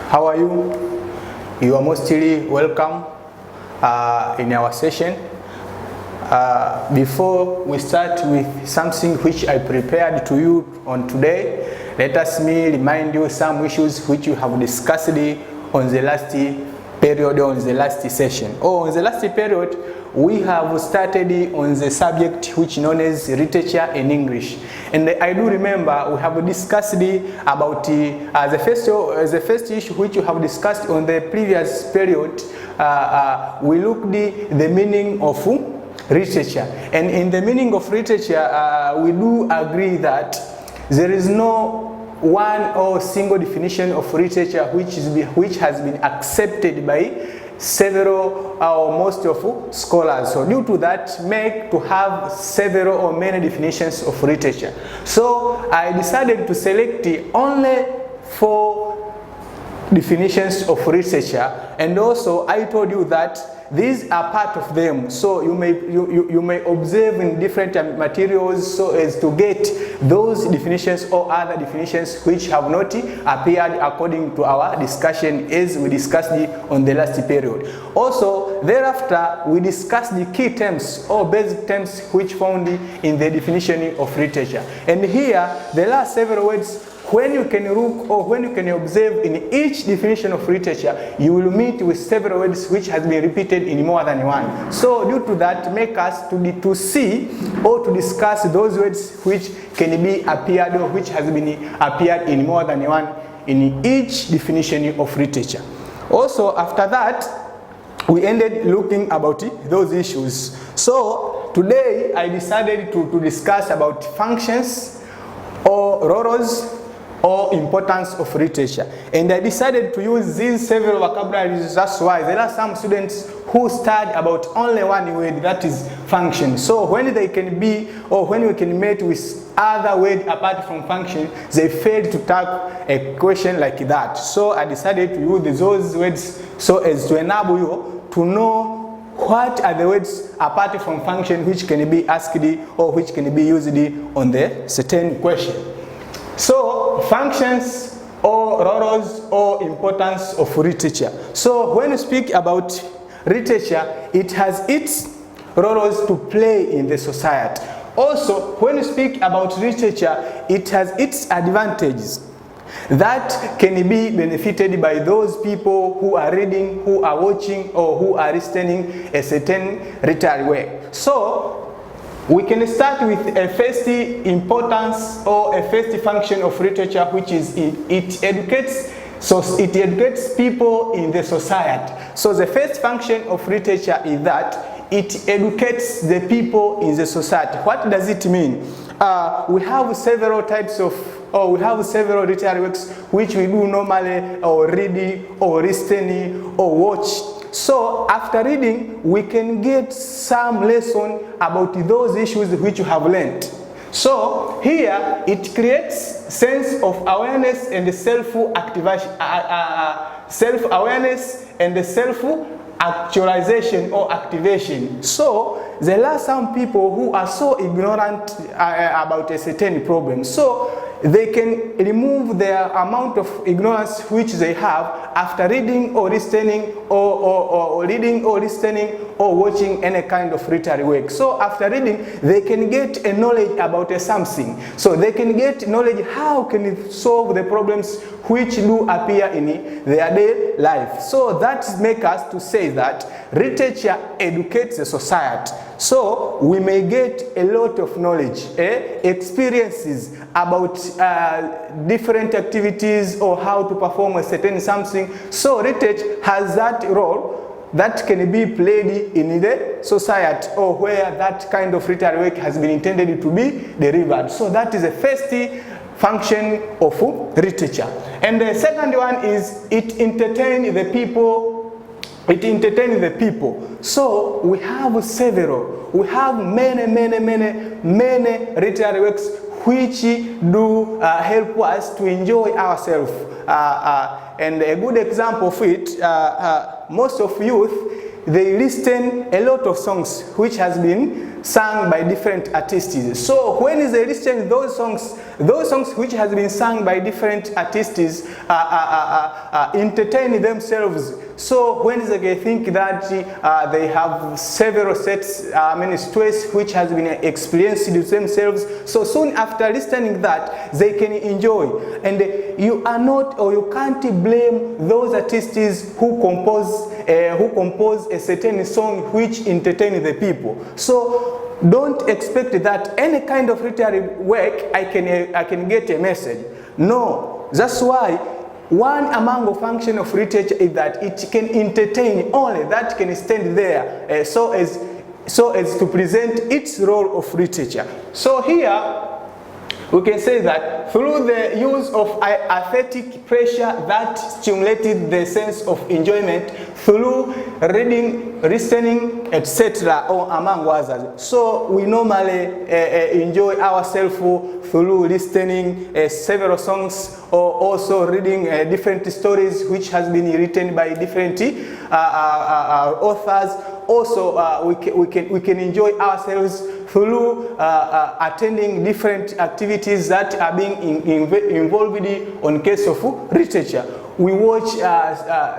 How are you? You are mostly welcome in our session. Before we start with something which I prepared to you on today, let us remind you some issues which you have discussed on the last period, on the last session. On the last period, we have started on the subject which known as literature in English. And I do remember we have discussed about the first issue which you have discussed on the previous period. We looked the meaning of literature. And in the meaning of literature, we do agree that there is no one or single definition of literature which has been accepted by several or most of scholars. So due to that, make to have several or many definitions of literature. So I decided to select only 4 definitions of literature, and also I told you that these are part of them, so you may observe in different materials so as to get those definitions or other definitions which have not appeared according to our discussion as we discussed on the last period. Also, thereafter we discussed the key terms or basic terms which found in the definition of literature. And here there are several words. When you can look or when you can observe in each definition of literature, you will meet with several words which has been repeated in more than one. So due to that, make us to see or to discuss those words which can be appeared or which has been appeared in more than one in each definition of literature. Also, after that, we ended looking about those issues. So today I decided to discuss about functions or roles or importance of literature. And I decided to use these several vocabularies. That's why there are some students who study about only one word, that is function. So when they can be, or when we can meet with other word apart from function, they fail to tackle a question like that. So I decided to use those words so as to enable you to know what are the words apart from function which can be asked or which can be used on the certain question. So, functions or roles or importance of literature. So, when you speak about literature, it has its roles to play in the society. Also, when you speak about literature, it has its advantages that can be benefited by those people who are reading, who are watching, or who are listening a certain literary work. So, we can start with a first importance or a first function of literature, which is it educates. So it educates people in the society. So the first function of literature is that it educates the people in the society. What does it mean? We have several types of, or we have several literary works which we do normally or read or listen or watch. So after reading, we can get some lesson about those issues which you have learned. So here it creates sense of awareness and self-activation, self-awareness and self-actualization or activation. So there are some people who are so ignorant about a certain problem. So they can remove their amount of ignorance which they have after reading or listening or reading or listening or watching any kind of literary work. So after reading, they can get a knowledge about something. So they can get knowledge how can it solve the problems which do appear in their daily life. So that makes us to say that literature educates the society. So we may get a lot of knowledge, experiences about different activities or how to perform a certain something. So literature has that role that can be played in the society or where that kind of literary work has been intended to be delivered. So that is the first function of literature. And the second one is it entertains the people. It entertains the people. So we have several. We have many literary works which do help us to enjoy ourselves. And a good example of it, most of youth, they listen a lot of songs which has been sung by different artists. So when they listen those songs which has been sung by different artists entertain themselves. So when they think that they have several sets, stress which has been experienced themselves, so soon after listening that, they can enjoy. And you are not, or you can't blame those artists who compose a certain song which entertain the people. So don't expect that any kind of literary work I can get a message. No, that's why one among the function of literature is that it can entertain only, that can stand there so as to present its role of literature. So here we can say that through the use of aesthetic pressure that stimulated the sense of enjoyment through reading, listening, etc., or among others. So we normally enjoy ourselves through listening several songs, or also reading different stories which has been written by different authors. Also, we can enjoy ourselves through attending different activities that are being involved on case of literature. We watch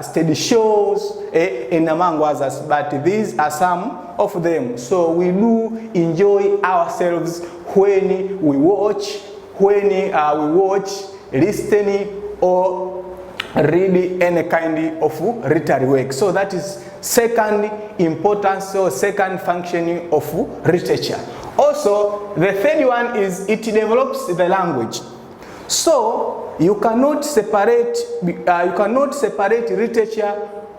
study shows and among others, but these are some of them. So we do enjoy ourselves when we watch, listening, or read any kind of literary work. So that is second importance or second functioning of literature. Also, the third one is it develops the language. So you cannot separate literature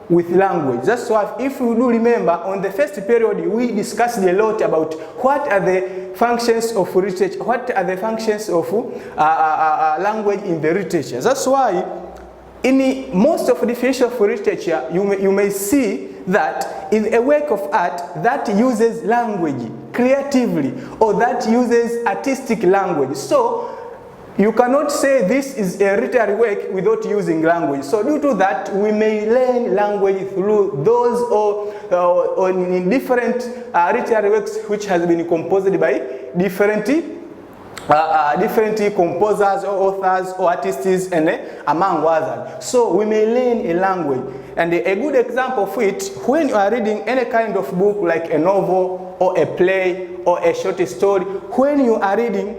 with language. That's why, if you do remember, on the first period we discussed a lot about what are the functions of literature, what are the functions of language in the literature. That's why in most of the fields of literature, you may see that in a work of art that uses language creatively, or that uses artistic language. So you cannot say this is a literary work without using language. So due to that, we may learn language through those or in different literary works which has been composed by different composers or authors or artists, and among others. So we may learn a language. And a good example of it, when you are reading any kind of book like a novel or a play or a short story, when you are reading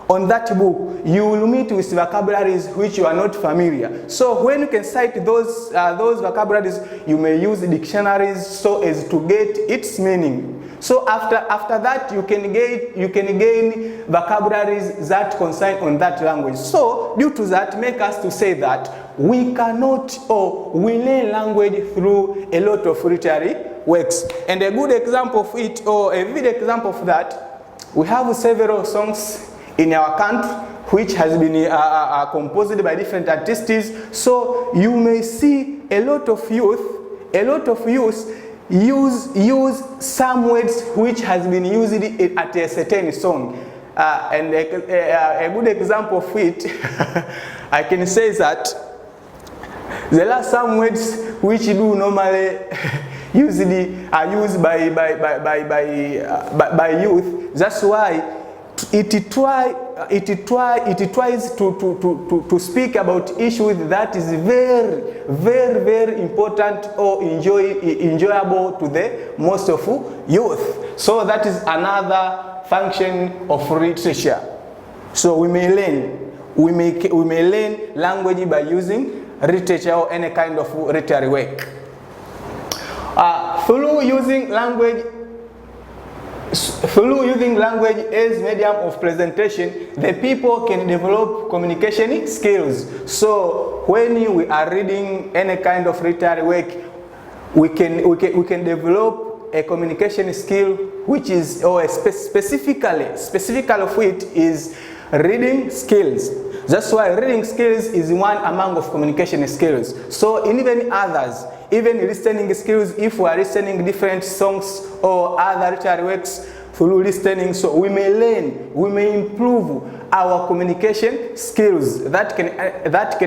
on that book, you will meet with vocabularies which you are not familiar. So when you can cite those vocabularies, you may use dictionaries so as to get its meaning. So after that, you can gain vocabularies that concern on that language. So due to that, make us to say that we cannot, or we learn language through a lot of literary works. And a good example of it, or a vivid example of that, we have several songs in our country which has been composed by different artists. So you may see a lot of youth use some words which has been used at a certain song. And a good example of it, I can say that there are some words which do normally are used by youth. That's why it tries to speak about issues that is very important or enjoyable to the most of youth. So that is another function of literature. So we may learn language by using literature or any kind of literary work. Through using language as medium of presentation, the people can develop communication skills. So when we are reading any kind of literary work, we can develop a communication skill which is, or specifically of it is reading skills. That's why reading skills is one among of communication skills. So even others, even listening skills, if we are listening different songs or other literary works through listening, so we may learn, we may improve our communication skills that can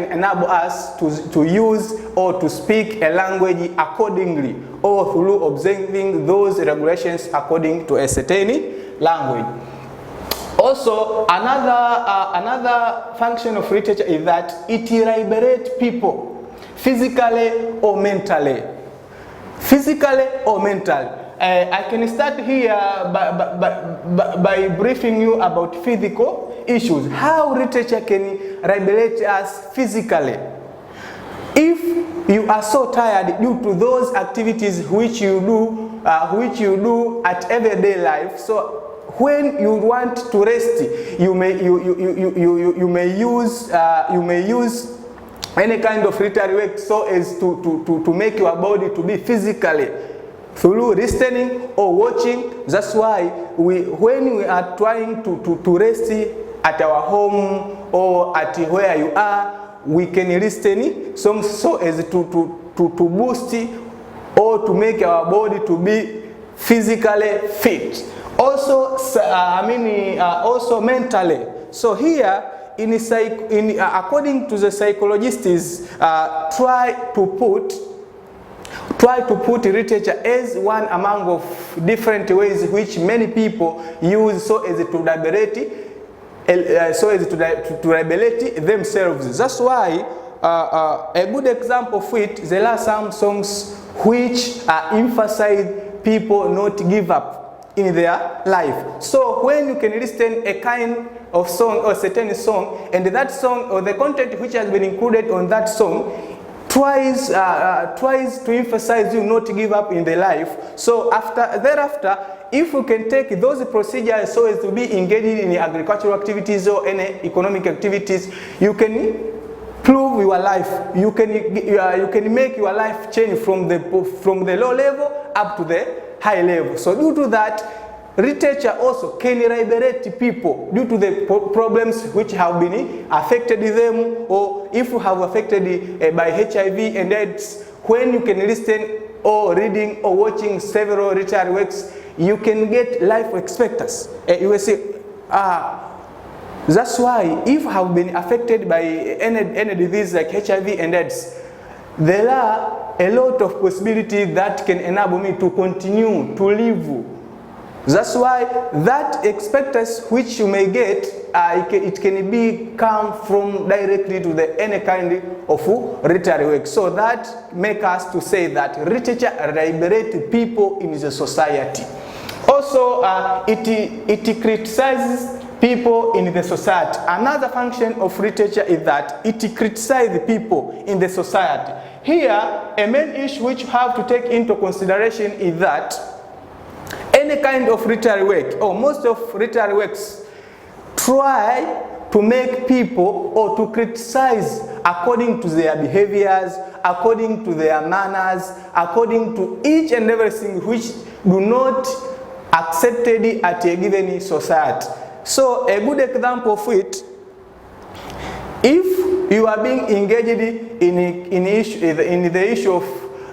enable us to use or to speak a language accordingly, or through observing those regulations according to a certain language. Also, another function of literature is that it liberates people physically or mentally. Physically or mentally. I can start here by briefing you about physical issues. How literature can liberate us physically. If you are so tired due to those activities which you do at everyday life, so when you want to rest, you may use any kind of literary work so as to make your body to be physically through listening or watching. That's why when we are trying to rest at our home or at where you are, we can listen so as to boost or to make our body to be physically fit. Also, also mentally. So here, according to the psychologists, try to put literature as one among of different ways which many people use so as to liberate themselves. That's why a good example of it, there are some songs which emphasize people not give up in their life. So when you can listen a kind of song or certain song, and that song or the content which has been included on that song tries to emphasize you not to give up in the life. So thereafter, if you can take those procedures so as to be engaged in agricultural activities or any economic activities, you can prove your life. You can make your life change from the low level up to the high level. So due to that, literature also can liberate people due to the problems which have been affected them, or if you have affected by HIV and AIDS. When you can listen or reading or watching several literary works, you can get life expectancy. You will say, that's why if you have been affected by any disease like HIV and AIDS, there are a lot of possibilities that can enable me to continue to live. That's why that expectancy which you may get, it can come from directly to any kind of literary work. So that makes us to say that literature liberates people in the society. Also, it criticizes people in the society. Another function of literature is that it criticizes people in the society. Here, a main issue which you have to take into consideration is that any kind of literary work, or most of literary works, try to make people or to criticize according to their behaviors, according to their manners, according to each and everything which do not accepted at a given society. So a good example of it, if you are being engaged in the issue of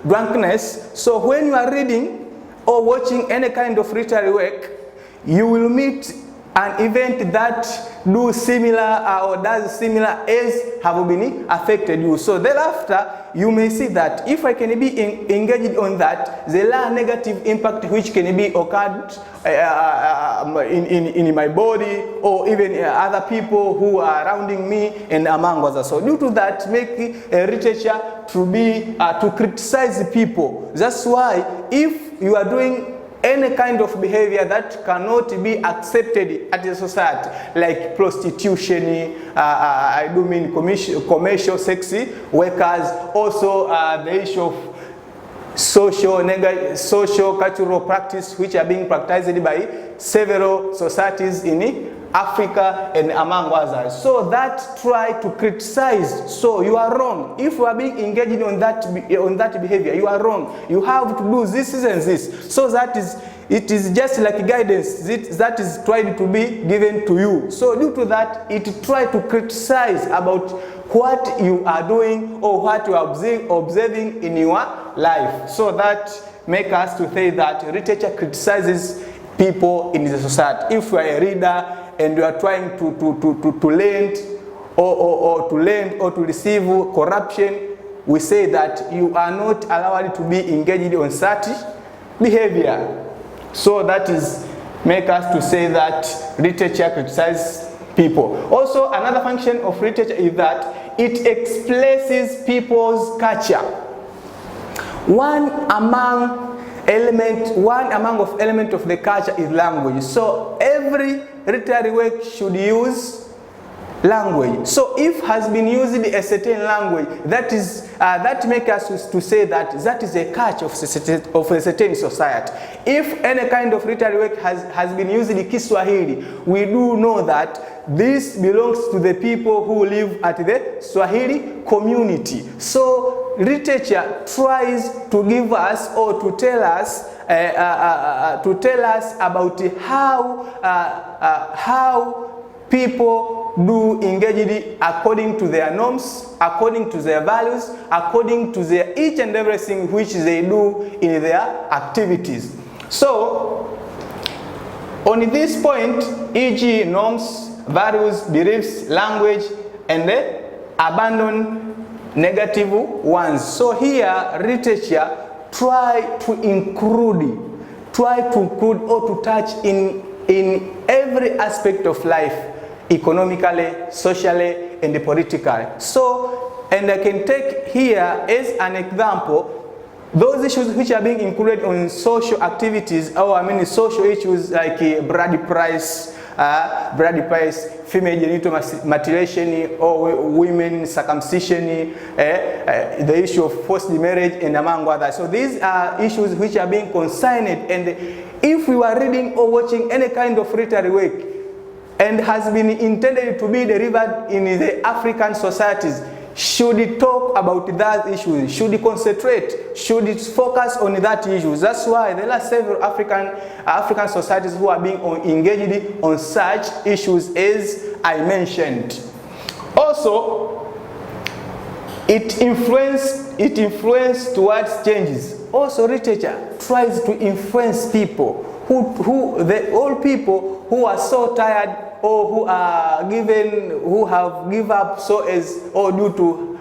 drunkenness, so when you are reading or watching any kind of literary work, you will meet an event that do similar or does similar as have been affected you. So thereafter, you may see that if I can be engaged on that, there are negative impact which can be occurred in my body, or even other people who are surrounding me and among others. So due to that, make literature to criticize people. That's why if you are doing any kind of behavior that cannot be accepted at the society, like prostitution, I do mean commercial sex workers, also the issue of social cultural practice which are being practiced by several societies in Africa and among others. So that try to criticize. So you are wrong. If you are being engaged on that behavior, you are wrong. You have to do this and this. So it is just like guidance that is trying to be given to you. So due to that, it try to criticize about what you are doing or what you are observing in your life. So that make us to say that literature criticizes people in the society. If you are a reader, and you are trying to lend or to receive corruption, we say that you are not allowed to be engaged on such behavior. So that is make us to say that literature criticizes people. Also, another function of literature is that it expresses people's culture. One among element of the culture is language. So every literary work should use language. So if has been using a certain language, that makes us to say that is a culture of a certain society. If any kind of literary work has been using Kiswahili, we do know that this belongs to the people who live at the Swahili community. So literature tries to give us or to tell us about how people do engage according to their norms, according to their values, according to their each and everything which they do in their activities. So, on this point, e.g. norms, values, beliefs, language, and abandon negative ones. So here, literature try to include or to touch in every aspect of life, economically, socially, and politically. So, and I can take here as an example those issues which are being included on social activities, social issues like blood price, female genital mutilation, or women circumcision, the issue of forced marriage, and among others. So these are issues which are being consigned, and if we are reading or watching any kind of literary work and has been intended to be delivered in the African societies, should it talk about that issues? Should it concentrate? Should it focus on that issues? That's why there are several African societies who are being engaged on such issues as I mentioned. Also, it influences towards changes. Also, literature tries to influence people all people who are so tired or who have given up so as or due to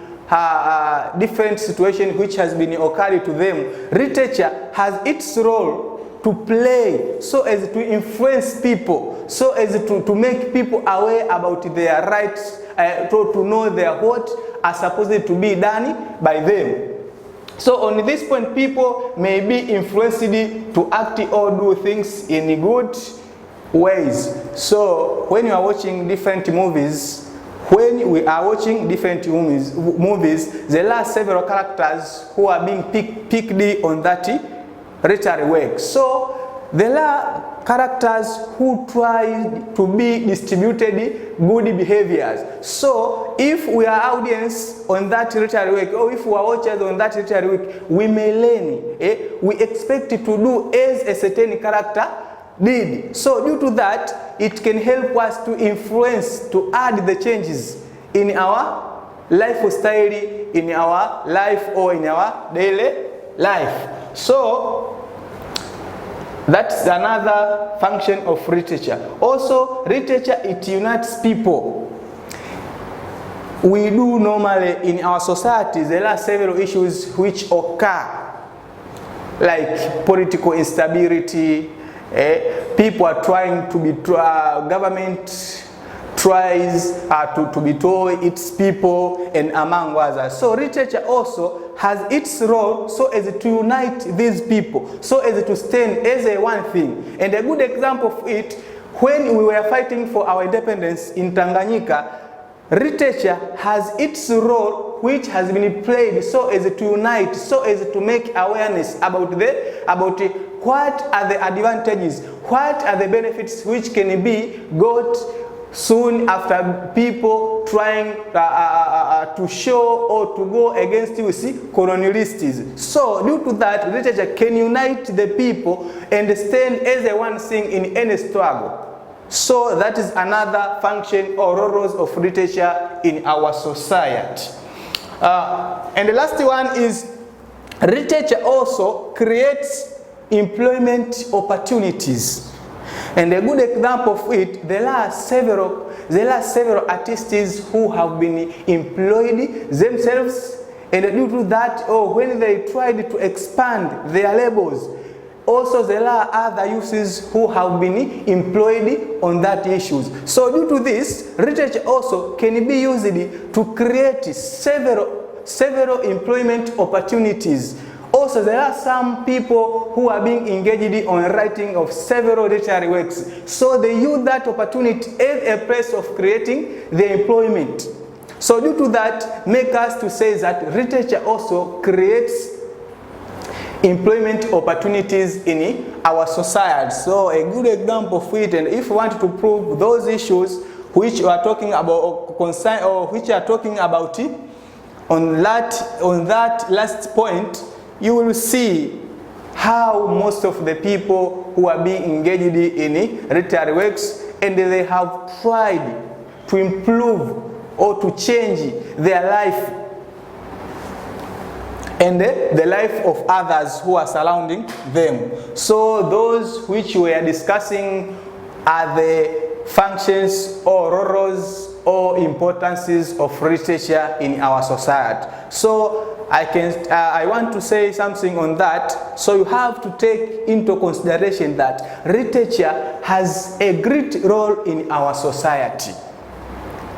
different situation which has been occurring to them. Literature has its role to play so as to influence people, so as to make people aware about their rights, to know what are supposed to be done by them. So on this point, people may be influenced to act or do things in good ways. So when you are watching different movies, when we are watching different movies, there are several characters who are being picked on that literary work. So there are characters who try to be distributed good behaviors. So if we are audience on that literary work, or if we are watchers on that literary work, we may learn. We expect to do as a certain character did. So due to that, it can help us to influence, to add the changes in our lifestyle, in our life, or in our daily life. So that's another function of literature. Also, literature, it unites people. We do normally in our societies, there are several issues which occur, like political instability. People are trying to be, government tries to betray its people, and among others. So literature also has its role so as to unite these people, so as to stand as a one thing. And a good example of it, when we were fighting for our independence in Tanganyika, literature has its role which has been played so as to unite, so as to make awareness about what are the advantages, what are the benefits which can be got soon after people trying to show or to go against colonialists. So due to that, literature can unite the people and stand as a one thing in any struggle. So that is another function or roles of literature in our society. And the last one is literature also creates employment opportunities. And a good example of it, there are several artists who have been employed themselves, and due to that, when they tried to expand their labels, also there are other uses who have been employed on that issues. So due to this, literature also can be used to create several employment opportunities. Also, there are some people who are being engaged on writing of several literary works. So they use that opportunity as a place of creating their employment. So due to that, make us to say that literature also creates employment opportunities in our society. So a good example of it, and if you want to prove those issues which you are talking about or concern, or which you are talking about it, on that last point, you will see how most of the people who are being engaged in literary works, and they have tried to improve or to change their life and the life of others who are surrounding them. So those which we are discussing are the functions or roles or importances of literature in our society. So I want to say something on that. So you have to take into consideration that literature has a great role in our society.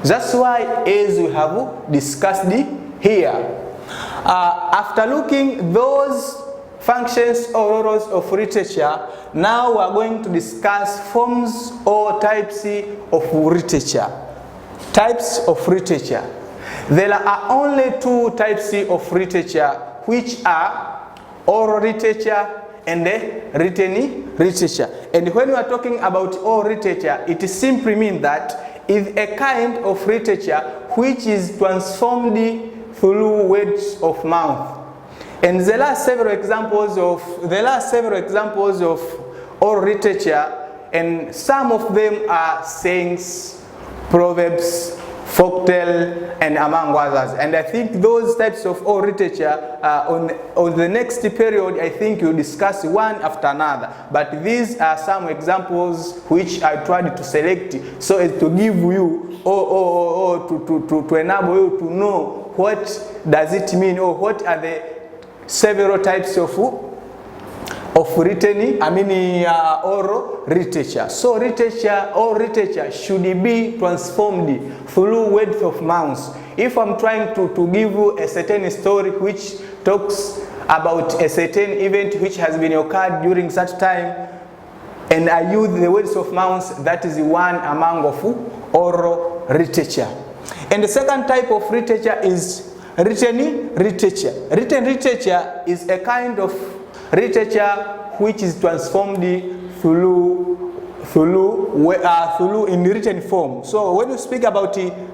That's why, as we have discussed here, after looking those functions or roles of literature, now we are going to discuss forms or types of literature. Types of literature. There are only two types of literature, which are oral literature and written literature. And when we are talking about oral literature, it simply means that it's a kind of literature which is transformed through words of mouth. And there are several examples of oral literature, and some of them are sayings, proverbs, folktale, and among others. And I think those types of oral literature on the next period, I think you'll discuss one after another. But these are some examples which I tried to select so as to give you or to enable you to know what does it mean, or what are the several types of written, oral literature. So oral literature should be transformed through words of mouth. If I'm trying to give you a certain story which talks about a certain event which has been occurred during such time, and I use the words of mouth, that is one among of oral literature. And the second type of literature is written literature. Written literature is a kind of literature which is transformed through in written form. So when you speak about written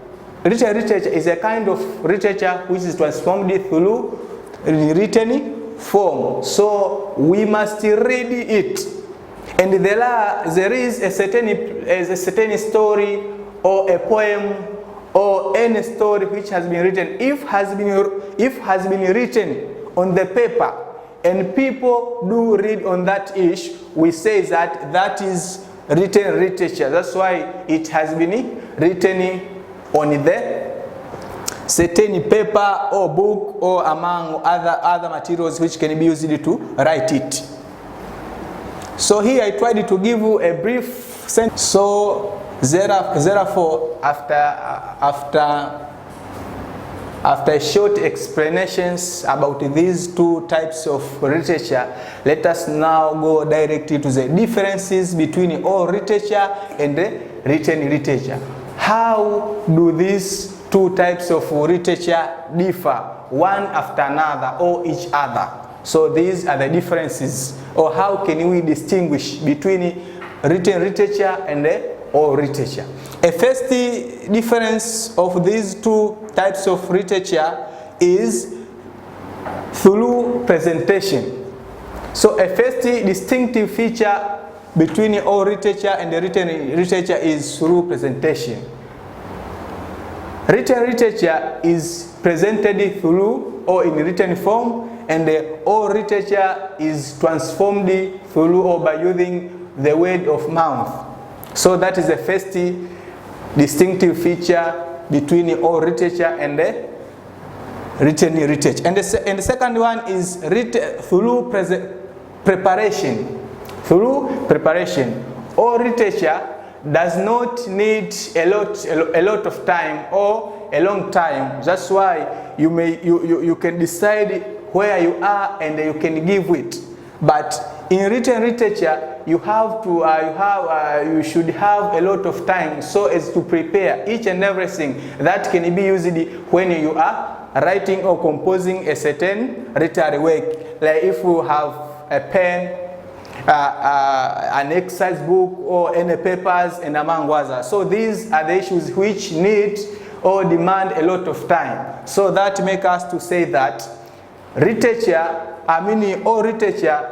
literature, is a kind of literature which is transformed through in written form. So we must read it, and there is a certain story or a poem or any story which has been written. If has been written on the paper, and people do read on that issue, we say that is written literature. That's why it has been written on the certain paper or book or among other materials which can be used to write it. So here I tried to give you a brief sentence. So therefore, after short explanations about these two types of literature, let us now go directly to the differences between oral literature and written literature. How do these two types of literature differ one after another or each other? So these are the differences, or how can we distinguish between written literature and oral literature? A first difference of these two types of literature is through presentation. So a first distinctive feature between oral literature and the written literature is through presentation. Written literature is presented through or in written form, and the oral literature is transformed through or by using the word of mouth. So that is the first distinctive feature between oral literature and the written literature. And the second one is through preparation. Through preparation. Oral literature does not need a lot of time or a long time. That's why you can decide where you are and you can give it. But in written literature, you should have a lot of time so as to prepare each and everything that can be used when you are writing or composing a certain literary work. Like if you have a pen, an exercise book, or any papers, and among others. So these are the issues which need or demand a lot of time. So that makes us to say that all literature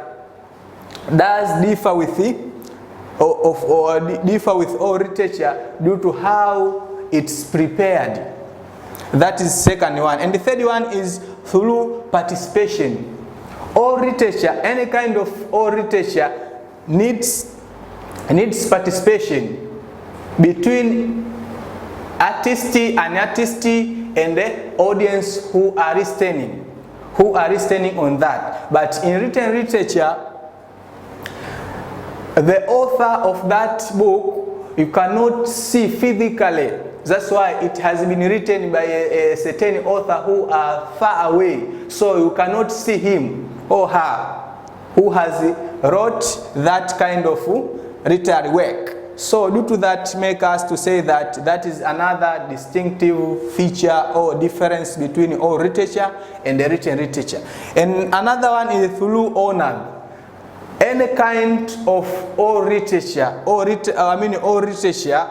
does differ with differ with all literature due to how it's prepared. That is second one. And the third one is through participation. All literature, any kind of all literature needs participation between artist and the audience who are listening on that. But in written literature, the author of that book you cannot see physically. That's why it has been written by a certain author who are far away, so you cannot see him or her who has wrote that kind of literary work. So due to that, make us to say that that is another distinctive feature or difference between oral literature and the written literature. And another one is through honor. Any kind of oral literature, oral literature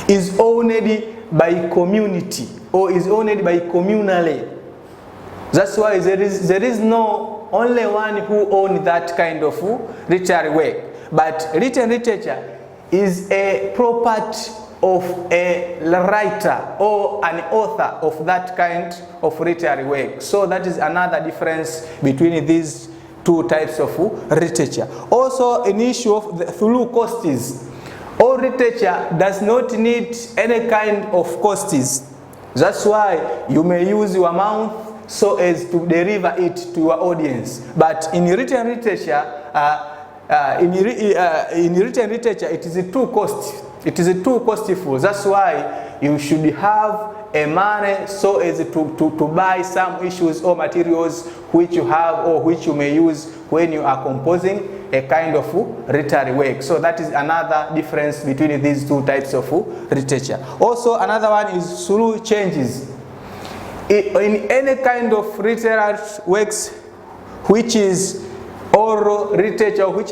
is owned by community or is owned by communally. That's why there is no only one who owns that kind of literary work. But written literature is a property of a writer or an author of that kind of literary work. So that is another difference between these two types of literature. Also, an issue of the through costs. All literature does not need any kind of costs. That's why you may use your mouth so as to deliver it to your audience. But in written literature, it is too costly. It is too costful. That's why you should have a money so as to buy some issues or materials which you have or which you may use when you are composing a kind of literary work. So that is another difference between these two types of literature. Also, another one is through changes. In any kind of literary works which is oral literature, which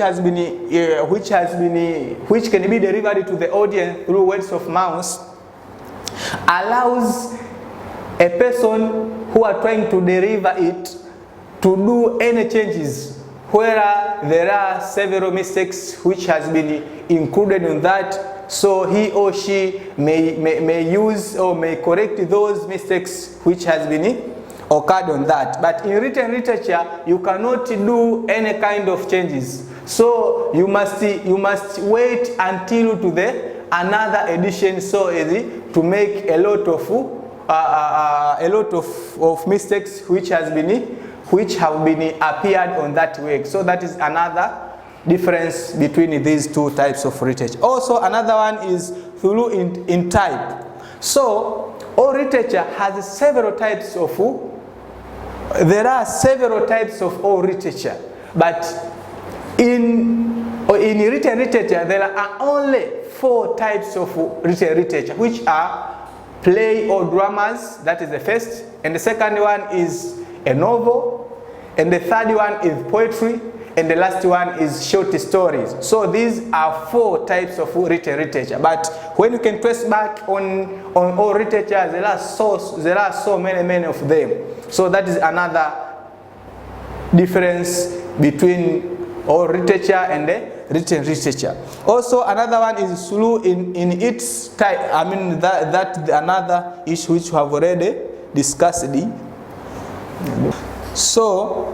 can be delivered to the audience through words of mouth, allows a person who are trying to deliver it to do any changes where there are several mistakes which has been included in that, so he or she may use or may correct those mistakes which has been occurred on that. But in written literature, you cannot do any kind of changes. So you must wait until to the another edition, so as to make a lot of mistakes which have been appeared on that work. So that is another difference between these two types of literature. Also, another one is through in type. So all literature has several types of. There are several types of all literature, but in written literature there are only 4 types of written literature, which are play or dramas. That is the first, and the second one is a novel, and the third one is poetry, and the last one is short stories. So these are 4 types of written literature. But when you can trace back on all literature, there are so many of them. So that is another difference between all literature and the written literature. Also, another one is through in its type. I mean that another issue which we have already discussed. So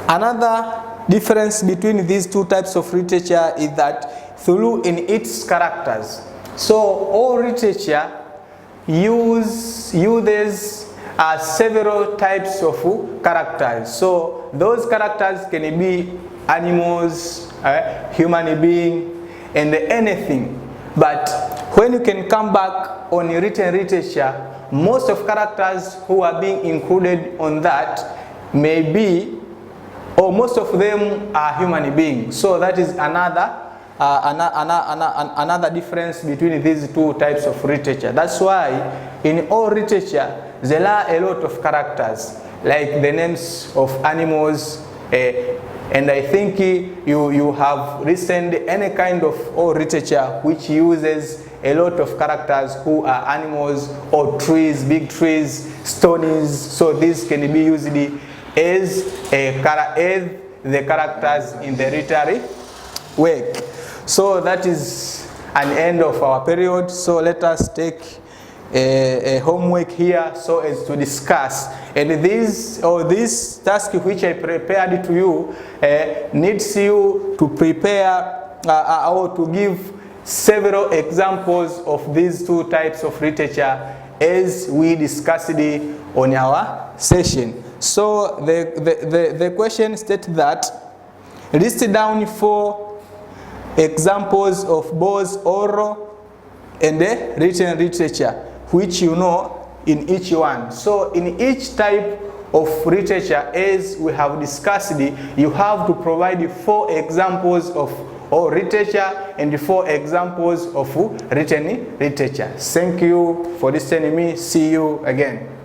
another difference between these two types of literature is that through in its characters. So all literature uses several types of characters. So those characters can be animals, human being, and anything. But when you can come back on written literature, most of characters who are being included on that may be, or most of them are human beings. So that is another difference between these two types of literature. That's why in all literature there are a lot of characters, like the names of animals, and I think you have listened any kind of all literature which uses a lot of characters who are animals or trees, big trees, stonies. So these can be used as the characters in the literary work. So that is an end of our period. So let us take a homework here so as to discuss. And this task which I prepared to you needs you to prepare or to give several examples of these two types of literature as we discussed on our session. So the question states that list down 4 examples of both oral and written literature which you know in each one. So in each type of literature, as we have discussed, you have to provide 4 examples of oral literature and 4 examples of written literature. Thank you for listening to me. See you again.